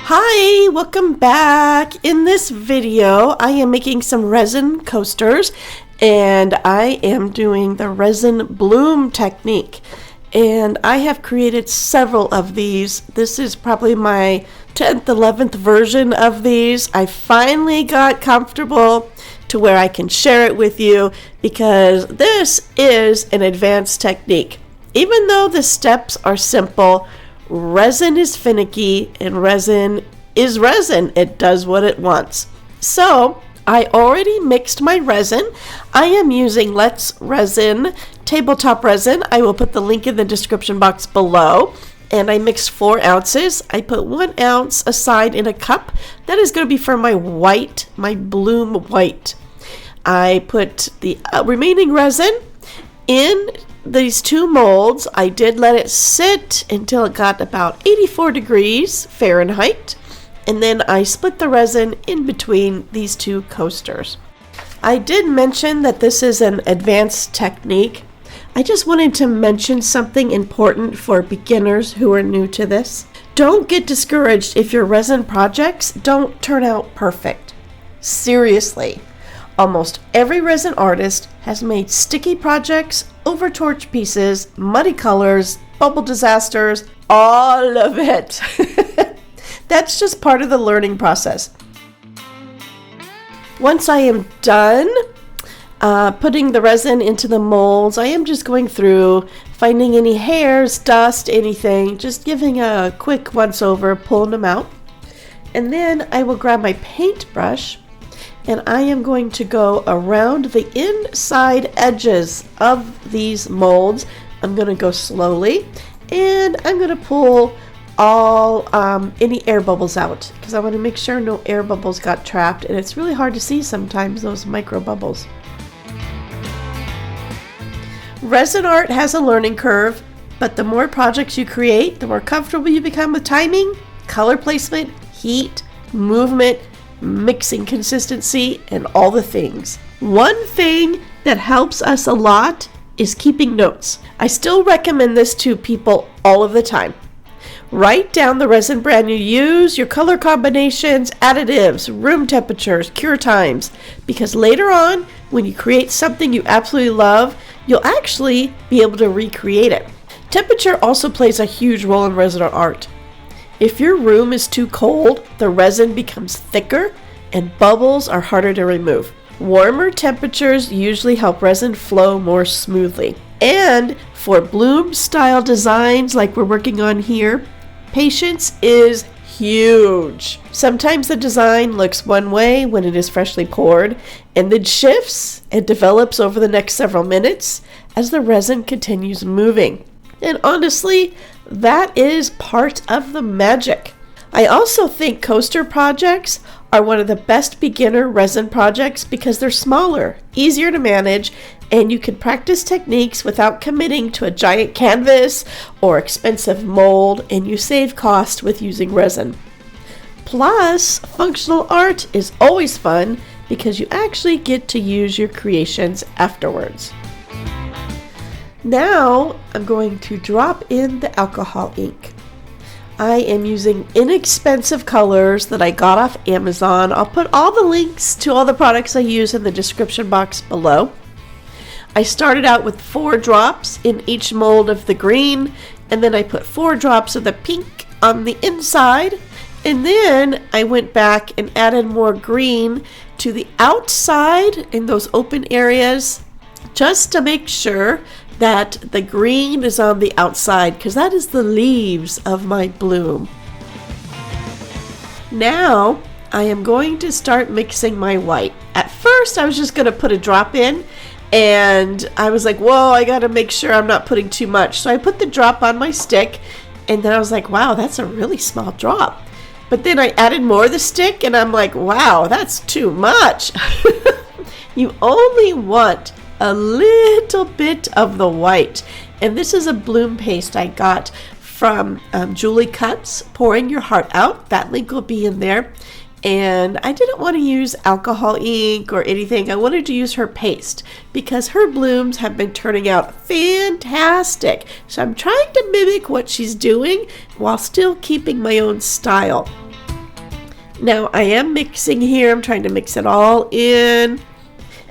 Hi, welcome back. In this video, I am making some resin coasters and I am doing the resin bloom technique. And I have created several of these. This is probably my 10th, 11th version of these. I finally got comfortable to where I can share it with you because this is an advanced technique. Even though the steps are simple, resin is finicky and resin is resin. It does what it wants. So I already mixed my resin. I am using Let's Resin tabletop resin. I will put the link in the description box below. And I mixed 4 ounces. I put 1 ounce aside in a cup. That is going to be for my white, my bloom white. I put the remaining resin in these 2 molds. I did let it sit until it got about 84 degrees Fahrenheit. And then I split the resin in between these 2 coasters. I did mention that this is an advanced technique. I just wanted to mention something important for beginners who are new to this. Don't get discouraged if your resin projects don't turn out perfect. Seriously. Almost every resin artist has made sticky projects, over torch pieces, muddy colors, bubble disasters, all of it. That's just part of the learning process. Once I am done putting the resin into the molds, I am just going through, finding any hairs, dust, anything, just giving a quick once over, pulling them out. And then I will grab my paintbrush and I am going to go around the inside edges of these molds. I'm going to go slowly and I'm going to pull all any air bubbles out because I want to make sure no air bubbles got trapped, and it's really hard to see sometimes those micro bubbles. Resin art has a learning curve, but the more projects you create, the more comfortable you become with timing, color placement, heat, movement, mixing consistency, and all the things. One thing that helps us a lot is keeping notes. I still recommend this to people all of the time. Write down the resin brand you use, your color combinations, additives, room temperatures, cure times, because later on, when you create something you absolutely love, you'll actually be able to recreate it. Temperature also plays a huge role in resin art. If your room is too cold, the resin becomes thicker and bubbles are harder to remove. Warmer temperatures usually help resin flow more smoothly. And for bloom style designs like we're working on here, patience is huge. Sometimes the design looks one way when it is freshly poured and then shifts and develops over the next several minutes as the resin continues moving. And honestly, that is part of the magic. I also think coaster projects are one of the best beginner resin projects because they're smaller, easier to manage, and you can practice techniques without committing to a giant canvas or expensive mold, and you save cost with using resin. Plus, functional art is always fun because you actually get to use your creations afterwards. Now, I'm going to drop in the alcohol ink. I am using inexpensive colors that I got off Amazon. I'll put all the links to all the products I use in the description box below. I started out with 4 drops in each mold of the green, and then I put 4 drops of the pink on the inside, and then I went back and added more green to the outside in those open areas just to make sure that the green is on the outside because that is the leaves of my bloom. Now I am going to start mixing my white. At first I was just going to put a drop in and I was like, whoa, I got to make sure I'm not putting too much. So I put the drop on my stick and then I was like, wow, that's a really small drop. But then I added more of the stick and I'm like, wow, that's too much. You only want a little bit of the white, and this is a bloom paste I got from Julie Cuts, Pouring Your Heart Out. That link will be in there. And I didn't want to use alcohol ink or anything. I wanted to use her paste because her blooms have been turning out fantastic. So I'm trying to mimic what she's doing while still keeping my own style. Now I am mixing here. I'm trying to mix it all in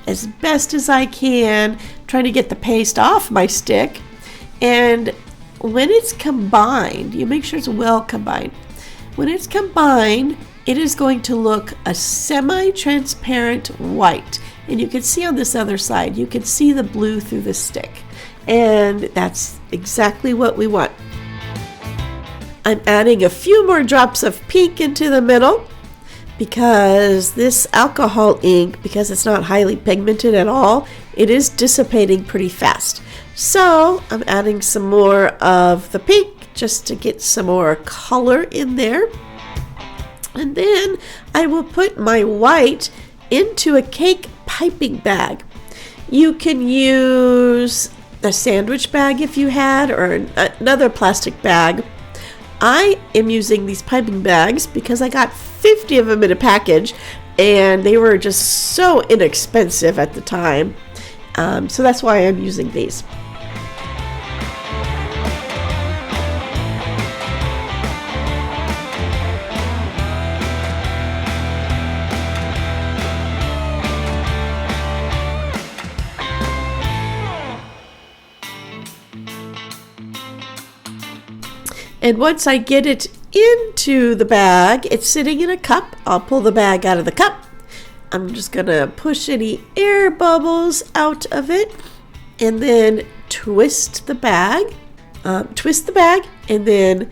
as best as I can, trying to get the paste off my stick. And when it's combined, you make sure it's well combined. When it's combined, it is going to look a semi-transparent white. And you can see on this other side, you can see the blue through the stick. And that's exactly what we want. I'm adding a few more drops of pink into the middle because this alcohol ink, because it's not highly pigmented at all, it is dissipating pretty fast. So I'm adding some more of the pink just to get some more color in there. And then I will put my white into a cake piping bag. You can use a sandwich bag if you had, or another plastic bag. I am using these piping bags because I got 50 of them in a package and they were just so inexpensive at the time. So that's why I'm using these. And once I get it into the bag, it's sitting in a cup. I'll pull the bag out of the cup. I'm just going to push any air bubbles out of it and then twist the bag. And then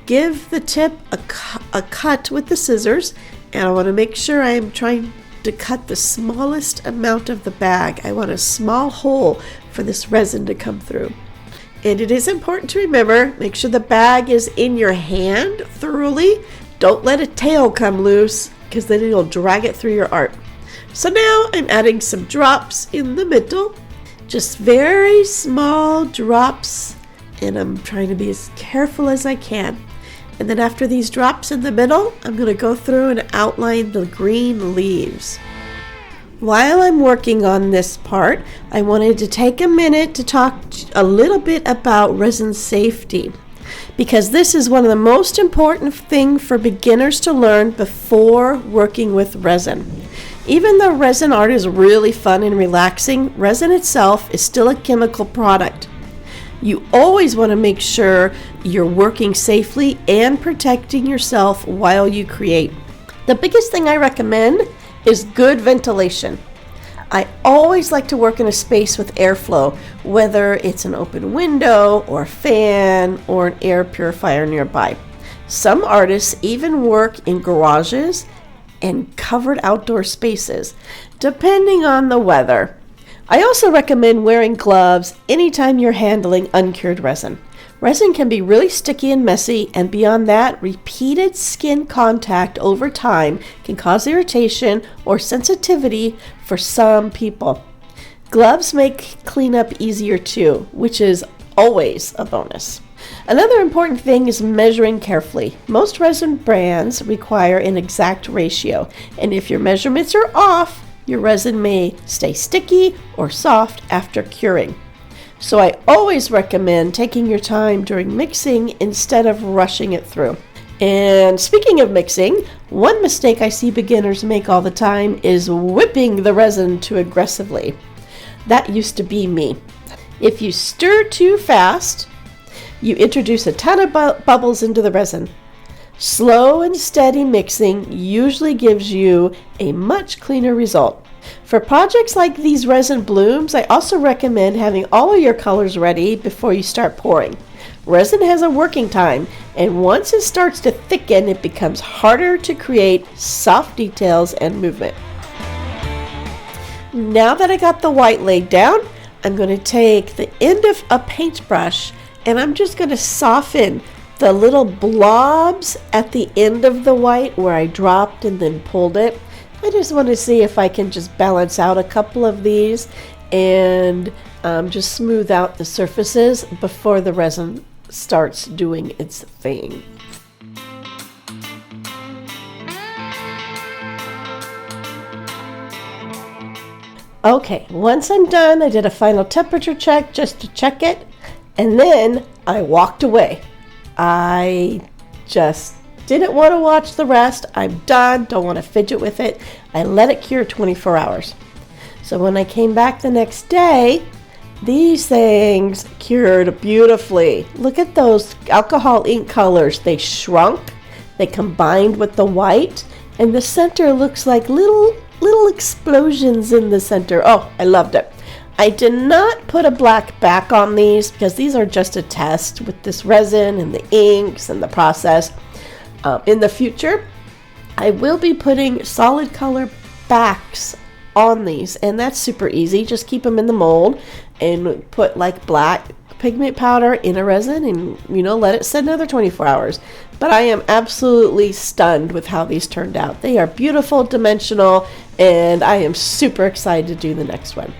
give the tip a cut with the scissors. And I want to make sure I'm trying to cut the smallest amount of the bag. I want a small hole for this resin to come through. And it is important to remember, make sure the bag is in your hand thoroughly. Don't let a tail come loose because then it'll drag it through your art. So now I'm adding some drops in the middle, just very small drops, and I'm trying to be as careful as I can. And then after these drops in the middle, I'm going to go through and outline the green leaves. While I'm working on this part, I wanted to take a minute to talk a little bit about resin safety, because this is one of the most important things for beginners to learn before working with resin. Even though resin art is really fun and relaxing, resin itself is still a chemical product. You always want to make sure you're working safely and protecting yourself while you create. The biggest thing I recommend is good ventilation. I always like to work in a space with airflow, whether it's an open window or a fan or an air purifier nearby. Some artists even work in garages and covered outdoor spaces, depending on the weather. I also recommend wearing gloves anytime you're handling uncured resin. Resin can be really sticky and messy, and beyond that, repeated skin contact over time can cause irritation or sensitivity for some people. Gloves make cleanup easier too, which is always a bonus. Another important thing is measuring carefully. Most resin brands require an exact ratio, and if your measurements are off, your resin may stay sticky or soft after curing. So I always recommend taking your time during mixing instead of rushing it through. And speaking of mixing, one mistake I see beginners make all the time is whipping the resin too aggressively. That used to be me. If you stir too fast, you introduce a ton of bubbles into the resin. Slow and steady mixing usually gives you a much cleaner result. For projects like these resin blooms, I also recommend having all of your colors ready before you start pouring. Resin has a working time, and once it starts to thicken, it becomes harder to create soft details and movement. Now that I got the white laid down, I'm going to take the end of a paintbrush and I'm just going to soften the little blobs at the end of the white where I dropped and then pulled it. I just want to see if I can just balance out a couple of these and just smooth out the surfaces before the resin starts doing its thing. Okay, once I'm done, I did a final temperature check just to check it, and then I walked away. I just Didn't want to watch the rest. I'm done. Don't want to fidget with it. I let it cure 24 hours. So when I came back the next day, these things cured beautifully. Look at those alcohol ink colors. They shrunk. They combined with the white. And the center looks like little explosions in the center. Oh, I loved it. I did not put a black back on these because these are just a test with this resin and the inks and the process. In the future, I will be putting solid color backs on these, and that's super easy. Just keep them in the mold and put like black pigment powder in a resin and let it sit another 24 hours. But I am absolutely stunned with how these turned out. They are beautiful, dimensional, and I am super excited to do the next one.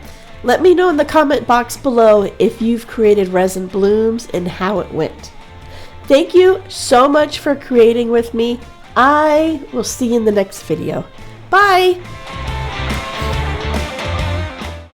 Let me know in the comment box below if you've created resin blooms and how it went. Thank you so much for creating with me. I will see you in the next video. Bye!